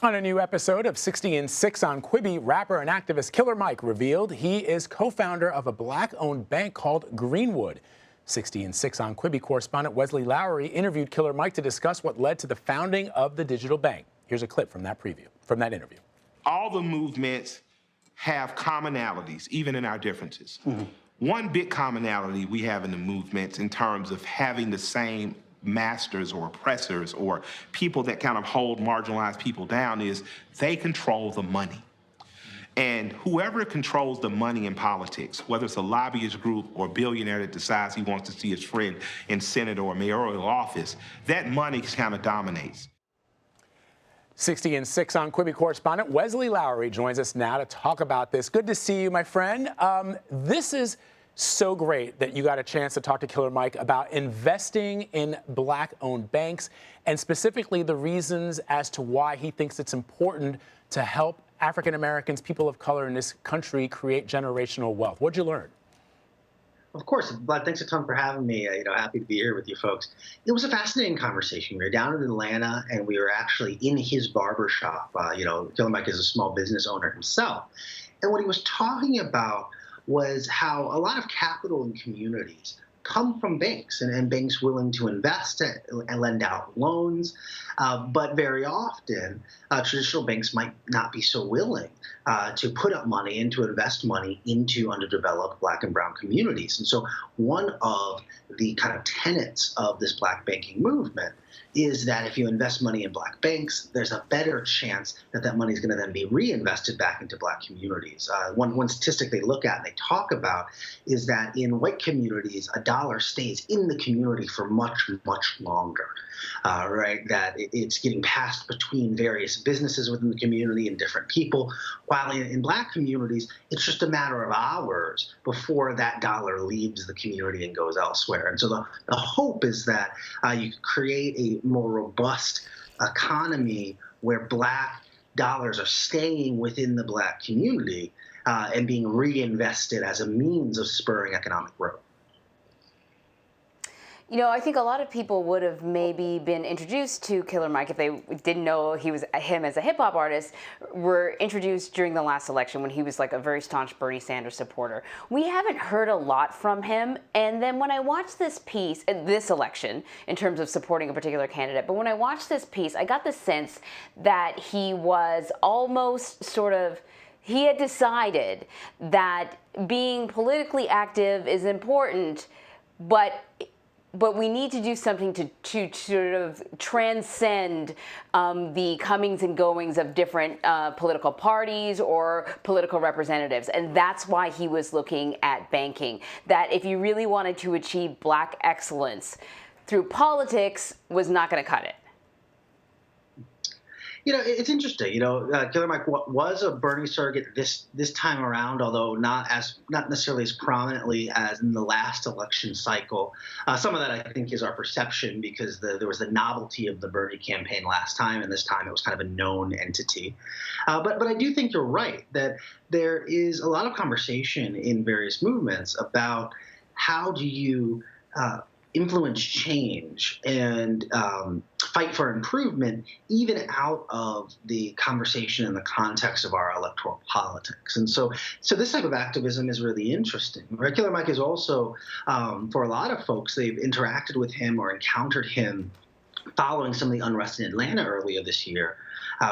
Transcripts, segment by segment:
On a new episode of 60 and 6 on Quibi, rapper and activist Killer Mike revealed he is co-founder of a black-owned bank called Greenwood. 60 and 6 on Quibi correspondent Wesley Lowery interviewed Killer Mike to discuss what led to the founding of the digital bank. Here's a clip from that interview. All the movements have commonalities, even in our differences. One big commonality we have in the movements in terms of having the same masters or oppressors or people that kind of hold marginalized people down is they control the money. And whoever controls the money in politics, whether it's a lobbyist group or a billionaire that decides he wants to see his friend in Senate or mayoral office, that money kind of dominates. 60 and 6 on Quibi correspondent Wesley Lowery joins us now to talk about this. Good to see you, my friend. This is so great that you got a chance to talk to Killer Mike about investing in black-owned banks and specifically the reasons as to why he thinks it's important to help African Americans, people of color in this country create generational wealth. What'd you learn? Of course, Bud, thanks a ton for having me. Happy to be here with you folks. It was a fascinating conversation. We were down in Atlanta, and we were actually in his barber shop. Killer Mike is a small business owner himself. And what he was talking about was how a lot of capital in communities come from banks and banks willing to invest and lend out loans. But very often, traditional banks might not be so willing to put up money and to invest money into underdeveloped Black and brown communities. And so one of the kind of tenets of this Black banking movement is that if you invest money in Black banks, there's a better chance that that money is going to then be reinvested back into Black communities. One statistic they look at and they talk about is that in white communities, a dollar stays in the community for much, much longer. Right? That it's getting passed between various businesses within the community and different people, while in Black communities, it's just a matter of hours before that dollar leaves the community and goes elsewhere. And so the hope is that you create a more robust economy where Black dollars are staying within the Black community and being reinvested as a means of spurring economic growth. I think a lot of people would have maybe been introduced to Killer Mike if they didn't know him as a hip hop artist, were introduced during the last election when he was like a very staunch Bernie Sanders supporter. We haven't heard a lot from him. And then when I watched this piece, this election, in terms of supporting a particular candidate, but when I watched this piece, I got the sense that he was almost he had decided that being politically active is important, but we need to do something to sort of transcend the comings and goings of different political parties or political representatives. And that's why he was looking at banking. That if you really wanted to achieve Black excellence through politics was not going to cut it. It's interesting. Killer Mike was a Bernie surrogate this time around, although not necessarily as prominently as in the last election cycle. Some of that, I think, is our perception because there was the novelty of the Bernie campaign last time, and this time it was kind of a known entity. But I do think you're right that there is a lot of conversation in various movements about how do you influence change and fight for improvement, even out of the conversation in the context of our electoral politics. And so this type of activism is really interesting. Killer Mike is also, for a lot of folks, they've interacted with him or encountered him following some of the unrest in Atlanta earlier this year,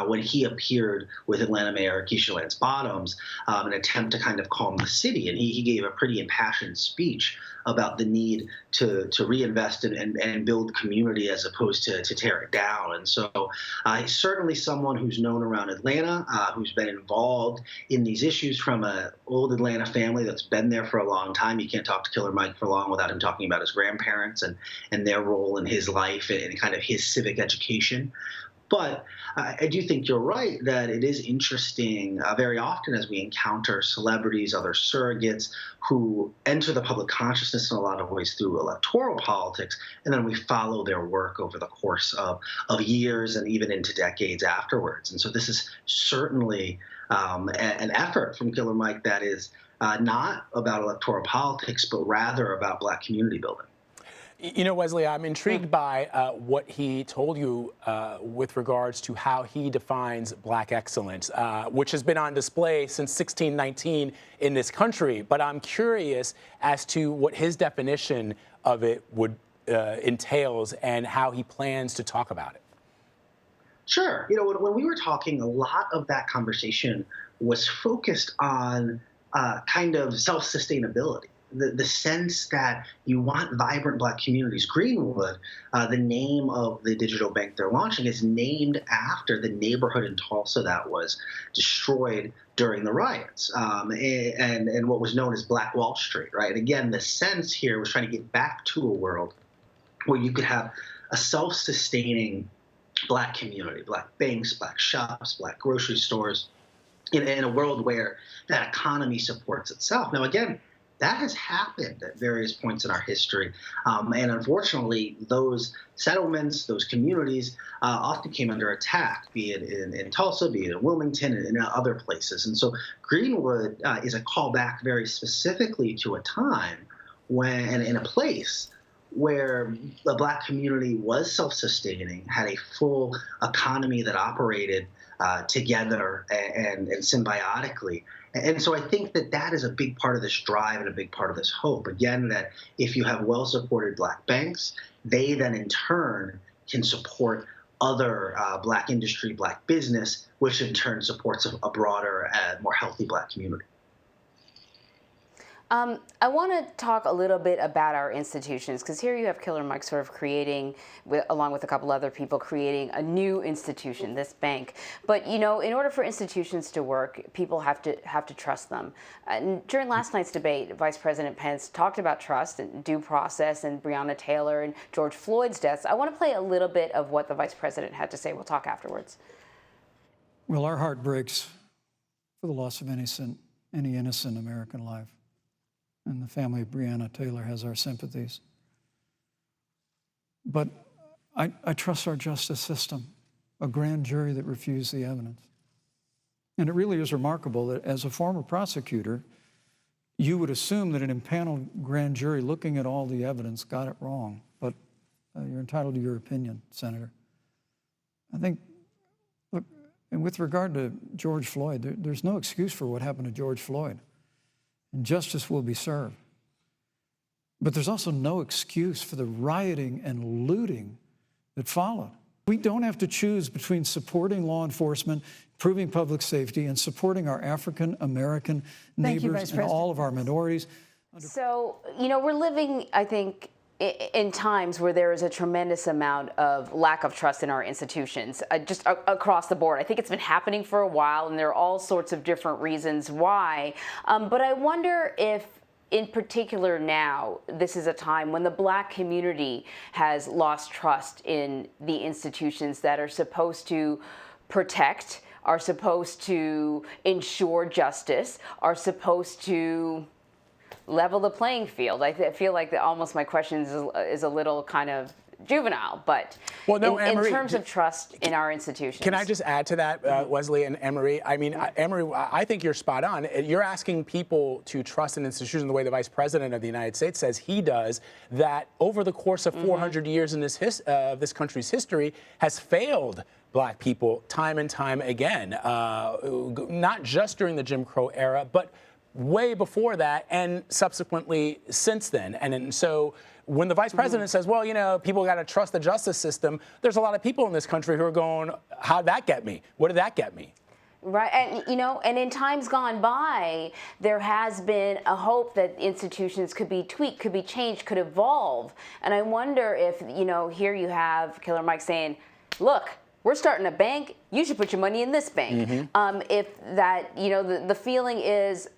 when he appeared with Atlanta Mayor Keisha Lance Bottoms in an attempt to kind of calm the city. And he gave a pretty impassioned speech about the need to reinvest and build community as opposed to tear it down. And so he's certainly someone who's known around Atlanta, who's been involved in these issues from an old Atlanta family that's been there for a long time. You can't talk to Killer Mike for long without him talking about his grandparents and their role in his life and kind of his civic education. But I do think you're right that it is interesting very often as we encounter celebrities, other surrogates who enter the public consciousness in a lot of ways through electoral politics, and then we follow their work over the course of years and even into decades afterwards. And so this is certainly an effort from Killer Mike that is not about electoral politics, but rather about Black community building. You know, Wesley, I'm intrigued by what he told you with regards to how he defines Black excellence, which has been on display since 1619 in this country. But I'm curious as to what his definition of it would entails and how he plans to talk about it. Sure. You know, when we were talking, a lot of that conversation was focused on kind of self-sustainability. The sense that you want vibrant Black communities. Greenwood, the name of the digital bank they're launching, is named after the neighborhood in Tulsa that was destroyed during the riots and what was known as Black Wall Street, right? Again, the sense here was trying to get back to a world where you could have a self-sustaining Black community, Black banks, Black shops, Black grocery stores, in a world where that economy supports itself. Now, again, that has happened at various points in our history. And unfortunately, those settlements, those communities often came under attack, be it in Tulsa, be it in Wilmington, and in other places. And so Greenwood is a callback very specifically to a time when, and in a place where the Black community was self-sustaining, had a full economy that operated together and symbiotically. And so I think that that is a big part of this drive and a big part of this hope. Again, that if you have well-supported Black banks, they then in turn can support other Black industry, Black business, which in turn supports a broader, more healthy Black community. I want to talk a little bit about our institutions, because here you have Killer Mike sort of creating, along with a couple other people, creating a new institution, this bank. But you know, in order for institutions to work, people have to trust them. And during last night's debate, Vice President Pence talked about trust and due process and Breonna Taylor and George Floyd's deaths. I want to play a little bit of what the Vice President had to say. We'll talk afterwards. Well, our heart breaks for the loss of any innocent American life. And the family of Breonna Taylor has our sympathies. But I trust our justice system, a grand jury that refused the evidence. And it really is remarkable that as a former prosecutor, you would assume that an impaneled grand jury looking at all the evidence got it wrong. But you're entitled to your opinion, Senator. I think, look, and with regard to George Floyd, there's no excuse for what happened to George Floyd. And justice will be served. But there's also no excuse for the rioting and looting that followed. We don't have to choose between supporting law enforcement, improving public safety, and supporting our African American neighbors and all of our minorities. So, you know, we're living, I think, in times where there is a tremendous amount of lack of trust in our institutions, just across the board. I think it's been happening for a while, and there are all sorts of different reasons why. But I wonder if, in particular now, this is a time when the Black community has lost trust in the institutions that are supposed to protect, are supposed to ensure justice, are supposed to level the playing field. I feel like almost my question is a little kind of juvenile, but well, no, in terms of trust in our institutions. Can I just add to that, Wesley and Emery? I mean, Emery, I think you're spot on. You're asking people to trust an institution the way the Vice President of the United States says he does, that over the course of 400 years in this country's history has failed Black people time and time again, not just during the Jim Crow era, but way before that and subsequently since then. And so when the Vice President says, well, you know, people got to trust the justice system, there's a lot of people in this country who are going, how'd that get me? What did that get me? Right, and you know, and in times gone by, there has been a hope that institutions could be tweaked, could be changed, could evolve. And I wonder if, you know, here you have Killer Mike saying, look, we're starting a bank, you should put your money in this bank. If that, you know, the feeling is,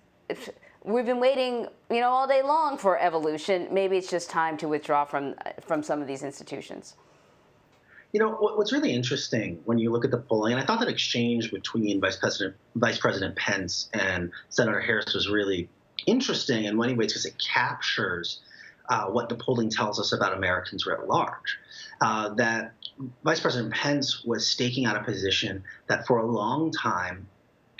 we've been waiting, you know, all day long for evolution. Maybe it's just time to withdraw from some of these institutions. You know, what's really interesting when you look at the polling, and I thought that exchange between Vice President Pence and Senator Harris was really interesting in many ways because it captures what the polling tells us about Americans writ large. That Vice President Pence was staking out a position that for a long time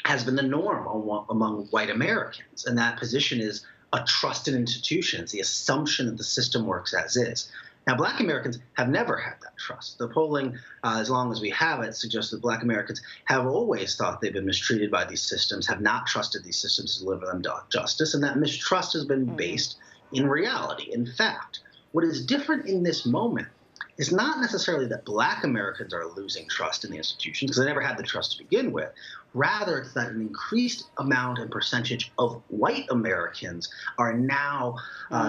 has been the norm among white Americans. And that position is a trust in institutions, the assumption that the system works as is. Now, Black Americans have never had that trust. The polling, as long as we have it, suggests that Black Americans have always thought they've been mistreated by these systems, have not trusted these systems to deliver them justice, and that mistrust has been based in reality, in fact. What is different in this moment is not necessarily that Black Americans are losing trust in the institutions, because they never had the trust to begin with. Rather, it's that an increased amount and percentage of white Americans are now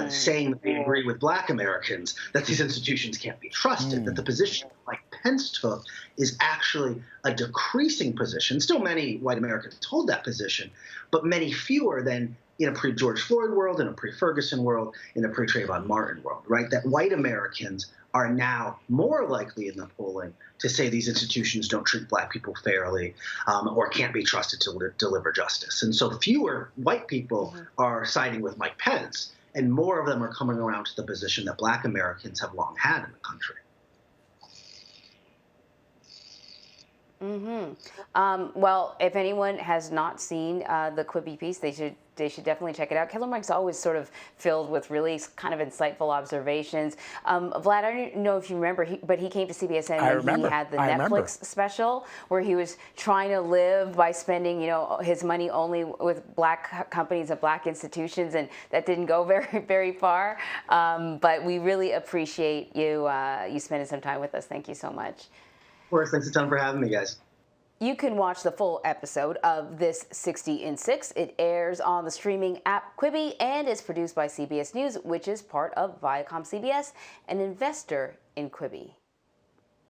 saying that they agree with Black Americans that these institutions can't be trusted, that the position Mike Pence took is actually a decreasing position. Still many white Americans hold that position, but many fewer than in a pre-George Floyd world, in a pre-Ferguson world, in a pre-Trayvon Martin world, right? That white Americans are now more likely in the polling to say these institutions don't treat Black people fairly or can't be trusted to deliver justice. And so fewer white people are siding with Mike Pence, and more of them are coming around to the position that Black Americans have long had in the country. Well, if anyone has not seen the Quibi piece, they should definitely check it out. Killer Mike's always sort of filled with really kind of insightful observations. Vlad, I don't know if you remember, but he came to CBSN and he had the Netflix special where he was trying to live by spending, his money only with Black companies and Black institutions, and that didn't go very, very far. But we really appreciate you spending some time with us. Thank you so much. Of course, thanks a ton for having me, guys. You can watch the full episode of this 60 in 6. It airs on the streaming app Quibi and is produced by CBS News, which is part of Viacom CBS, an investor in Quibi.